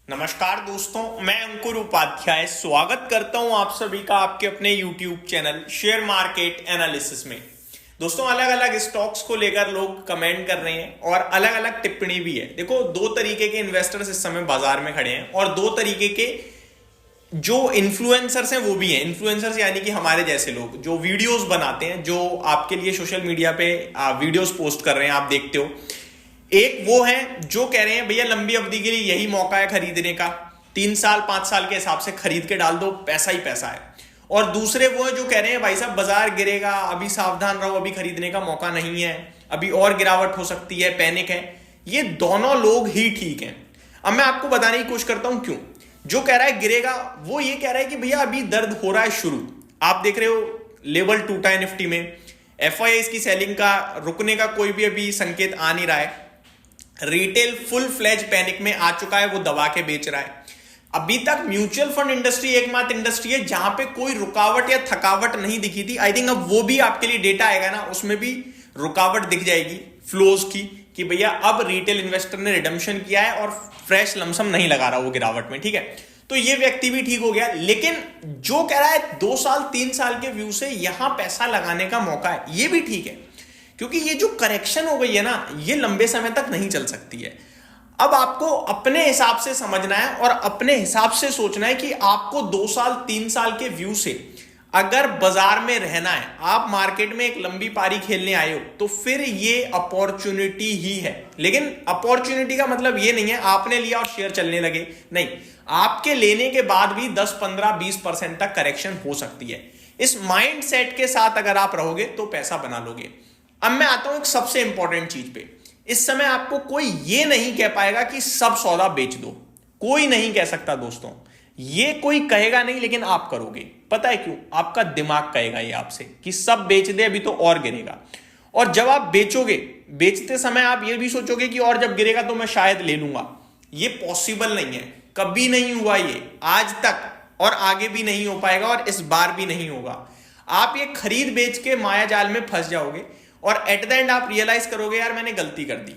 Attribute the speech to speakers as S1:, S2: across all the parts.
S1: नमस्कार दोस्तों, मैं अंकुर उपाध्याय स्वागत करता हूं आप सभी का आपके अपने YouTube channel share market analysis में। दोस्तों, अलग अलग स्टॉक्स को लेकर लोग कमेंट कर रहे हैं और अलग अलग टिप्पणी भी है। देखो, दो तरीके के इन्वेस्टर्स इस समय बाजार में खड़े हैं और दो तरीके के जो इन्फ्लुएंसर्स हैं वो भी हैं। इन्फ्लुएंसर्स यानी कि हमारे जैसे लोग जो वीडियोस बनाते हैं, जो आपके लिए सोशल मीडिया पे वीडियोस पोस्ट कर रहे हैं, आप देखते हो। एक वो है जो कह रहे हैं भैया लंबी अवधि के लिए यही मौका है खरीदने का, 3 साल 5 साल के हिसाब से खरीद के डाल दो, पैसा ही पैसा है। और दूसरे वो है जो कह रहे हैं भाई साहब बाजार गिरेगा, अभी सावधान रहो, अभी खरीदने का मौका नहीं है, अभी और गिरावट हो सकती है, पैनिक है। ये दोनों लोग ही ठीक हैं। अब मैं आपको बताने की कोशिश करता हूं क्यों। जो कह रहा है गिरेगा वो ये कह रहा है कि भैया अभी दर्द हो रहा है शुरू। आप देख रहे हो लेवल टूटा है निफ्टी में, एफआईआई की सेलिंग का रुकने का कोई भी अभी संकेत आ नहीं रहा है। रिटेल फुल फ्लेज पैनिक में आ चुका है, वो दबा के बेच रहा है। अभी तक म्यूचुअल फंड इंडस्ट्री एकमात्र इंडस्ट्री है जहां पे कोई रुकावट या थकावट नहीं दिखी थी। आई थिंक अब वो भी आपके लिए डेटा आएगा ना, उसमें भी रुकावट दिख जाएगी फ्लोज की कि भैया अब रिटेल इन्वेस्टर ने रिडम्पशन किया है और फ्रेश लमसम नहीं लगा रहा वो गिरावट में। ठीक है, तो ये व्यक्ति भी ठीक हो गया। लेकिन जो कह रहा है 2 साल 3 साल के व्यू से यहां पैसा लगाने का मौका है, ये भी ठीक है, क्योंकि ये जो करेक्शन हो गई है ना, ये लंबे समय तक नहीं चल सकती है। अब आपको अपने हिसाब से समझना है और अपने हिसाब से सोचना है कि आपको 2 साल 3 साल के व्यू से अगर बाजार में रहना है, आप मार्केट में एक लंबी पारी खेलने आए हो, तो फिर ये अपॉर्चुनिटी ही है। लेकिन अपॉर्चुनिटी का मतलब ये नहीं है आपने लिया और शेयर चलने लगे, नहीं। आपके लेने के बाद भी 10, 15, 20% तक करेक्शन हो सकती है। इस माइंड सेट के साथ अगर आप रहोगे तो पैसा बना लोगे। अब मैं आता हूं एक सबसे इंपॉर्टेंट चीज पे। इस समय आपको कोई ये नहीं कह पाएगा कि सब सौदा बेच दो, कोई नहीं कह सकता दोस्तों। ये कोई कहेगा नहीं, लेकिन आप करोगे। पता है क्यों? आपका दिमाग कहेगा ये आपसे कि सब बेच दे, अभी तो और गिरेगा। और जब आप बेचोगे, बेचते समय आप ये भी सोचोगे कि और जब गिरेगा तो मैं शायद ले लूंगा। ये पॉसिबल नहीं है, कभी नहीं हुआ ये आज तक, और आगे भी नहीं हो पाएगा और इस बार भी नहीं होगा। आप ये खरीद बेच के माया जाल में फंस जाओगे और एट द एंड आप रियलाइज करोगे यार मैंने गलती कर दी।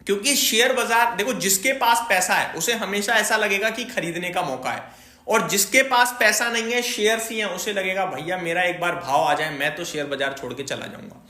S1: क्योंकि शेयर बाजार, देखो, जिसके पास पैसा है उसे हमेशा ऐसा लगेगा कि खरीदने का मौका है, और जिसके पास पैसा नहीं है, शेयर्स ही हैं, उसे लगेगा भैया मेरा एक बार भाव आ जाए मैं तो शेयर बाजार छोड़ के चला जाऊंगा।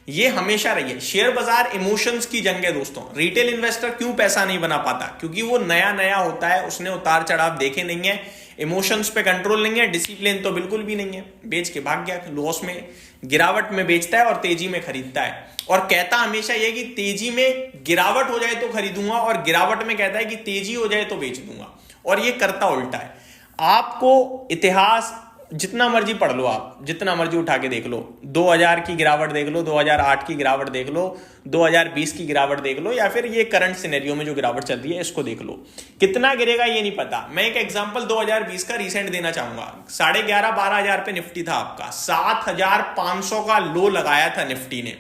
S1: ये हमेशा रही है। शेयर बाजार इमोशंस की जंग है दोस्तों। रिटेल इन्वेस्टर क्यों पैसा नहीं बना पाता? क्योंकि वो नया नया होता है, उसने उतार चढ़ाव देखे नहीं है, इमोशंस पे कंट्रोल नहीं है, डिसिप्लिन तो बिल्कुल भी नहीं है। बेच के भाग गया, लॉस में, गिरावट में बेचता है और तेजी में खरीदता है, और कहता हमेशा यह कि तेजी में गिरावट हो जाए तो खरीदूंगा, और गिरावट में कहता है कि तेजी हो जाए तो बेच दूंगा, और ये करता उल्टा है। आपको इतिहास जितना मर्जी पढ़ लो, आप जितना मर्जी उठा के देख लो, 2000 की गिरावट देख लो, 2008 की गिरावट देख लो, 2020 की गिरावट देख लो, या फिर ये करंट सिनेरियो में जो गिरावट चल रही है इसको देख लो। कितना गिरेगा ये नहीं पता। मैं एक एग्जांपल 2020 का रिसेंट देना चाहूंगा। 11,500-12,000 पे निफ्टी था आपका, 7,500 का लो लगाया था निफ्टी ने,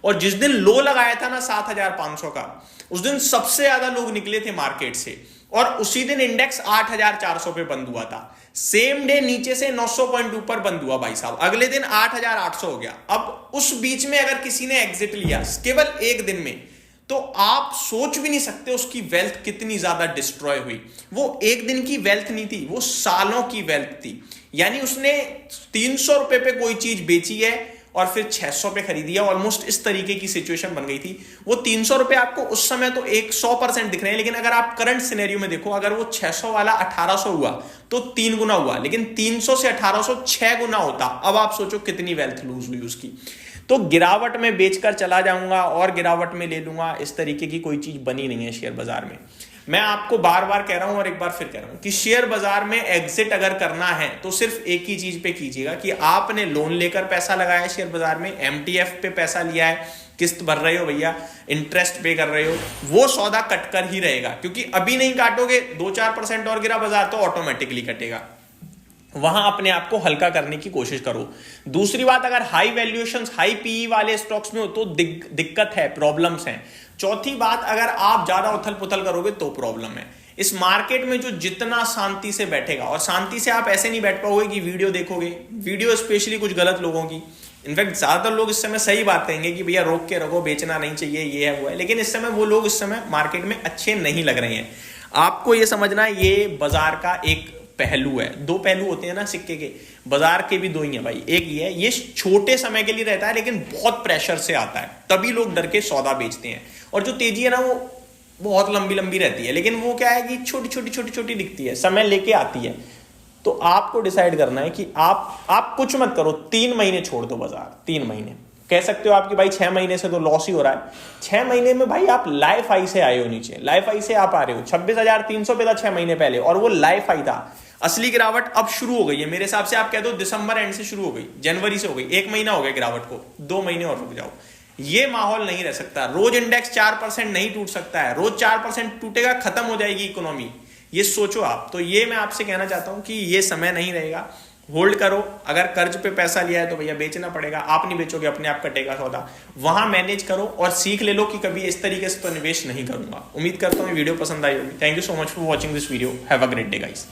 S1: और जिस दिन लो लगाया था ना 7,500 का, उस दिन सबसे ज्यादा लोग निकले थे मार्केट से, और उसी दिन इंडेक्स 8,400 पे बंद हुआ था। सेम डे नीचे से 900 पॉइंट ऊपर बंद हुआ भाई साहब, अगले दिन 8,800 हो गया। अब उस बीच में अगर किसी ने एग्जिट लिया केवल एक दिन में, तो आप सोच भी नहीं सकते उसकी वेल्थ कितनी ज्यादा डिस्ट्रॉय हुई। वो एक दिन की वेल्थ नहीं थी, वो सालों की वेल्थ थी। यानी उसने 300 रुपए पे कोई चीज बेची है और फिर 600 पे खरीदी है। ऑलमोस्ट इस तरीके की सिचुएशन बन गई थी। वो 300 रुपए आपको उस समय तो 100% दिख रहे हैं, लेकिन अगर आप करंट सिनेरियो में देखो, अगर वो 600 वाला 1800 हुआ तो 3 गुना हुआ, लेकिन 300 से 1800 6 गुना होता। अब आप सोचो कितनी वेल्थ लूज हुई उसकी। तो गिरावट में बेचकर चला जाऊंगा और गिरावट में ले लूंगा, इस तरीके की कोई चीज बनी नहीं है शेयर बाजार में। मैं आपको बार बार कह रहा हूं और एक बार फिर कह रहा हूं कि शेयर बाजार में एग्जिट अगर करना है तो सिर्फ एक ही चीज पे कीजिएगा कि आपने लोन लेकर पैसा लगाया है शेयर बाजार में, एमटीएफ पे पैसा लिया है, किस्त भर रहे हो भैया, इंटरेस्ट पे कर रहे हो, वो सौदा कटकर ही रहेगा। क्योंकि अभी नहीं काटोगे, 2-4% और गिरा बाजार तो ऑटोमेटिकली कटेगा। वहां अपने आप को हल्का करने की कोशिश करो। दूसरी बात, अगर हाई वैल्यूएशंस, हाई पीई वाले स्टॉक्स में हो तो दिक्कत है, प्रॉब्लम्स हैं। चौथी बात, अगर आप ज्यादा उथल पुथल करोगे तो प्रॉब्लम है। इस मार्केट में जो जितना शांति से बैठेगा, और शांति से आप ऐसे नहीं बैठ पाओगे कि वीडियो देखोगे, वीडियो स्पेशली कुछ गलत लोगों की। इनफैक्ट ज्यादातर लोग इस समय सही बात कहेंगे कि भैया रोक के रखो, बेचना नहीं चाहिए, ये है वो है, लेकिन इस समय वो लोग इस समय मार्केट में अच्छे नहीं लग रहे हैं। आपको ये समझना है ये बाजार का एक पहलू है। दो पहलू होते हैं ना सिक्के के, बाजार के भी दो ही हैं भाई। एक ये है, ये छोटे समय के लिए रहता है लेकिन बहुत प्रेशर से आता है, तभी लोग डर के सौदा बेचते हैं। और जो तेजी है ना वो बहुत लंबी लंबी रहती है, लेकिन वो क्या है कि छोटी छोटी छोटी छोटी दिखती है, समय लेके आती है। तो आपको डिसाइड करना है कि आप कुछ मत करो, 3 महीने छोड़ दो बाजार। 3 महीने कह सकते हो आपकी भाई 6 महीने से तो लॉस ही हो रहा है। 6 महीने में भाई आप लाइफ हाई से आए हो, नीचे लाइफ हाई से आप आ रहे हो 26,300 पे था 6 महीने पहले, और वो लाइफ हाई था। असली गिरावट अब शुरू हो गई है मेरे हिसाब से। आप कह दो दिसंबर एंड से शुरू हो गई, जनवरी से हो गई, 1 महीना हो गया गिरावट को, 2 महीने और रुक जाओ। ये माहौल नहीं रह सकता। रोज इंडेक्स 4% नहीं टूट सकता है, रोज 4% टूटेगा, खत्म हो जाएगी इकोनॉमी। ये सोचो आप। तो ये मैं आपसे कहना चाहता हूं कि ये समय नहीं रहेगा, होल्ड करो। अगर कर्ज पे पैसा लिया है तो भैया बेचना पड़ेगा, आप नहीं बेचोगे अपने आप कटेगा सौदा। वहां मैनेज करो और सीख ले लो कि कभी इस तरीके से तो निवेश नहीं करूंगा। उम्मीद करता हूं ये वीडियो पसंद आई होगी। Thank you so much for watching this video. Have a great day guys.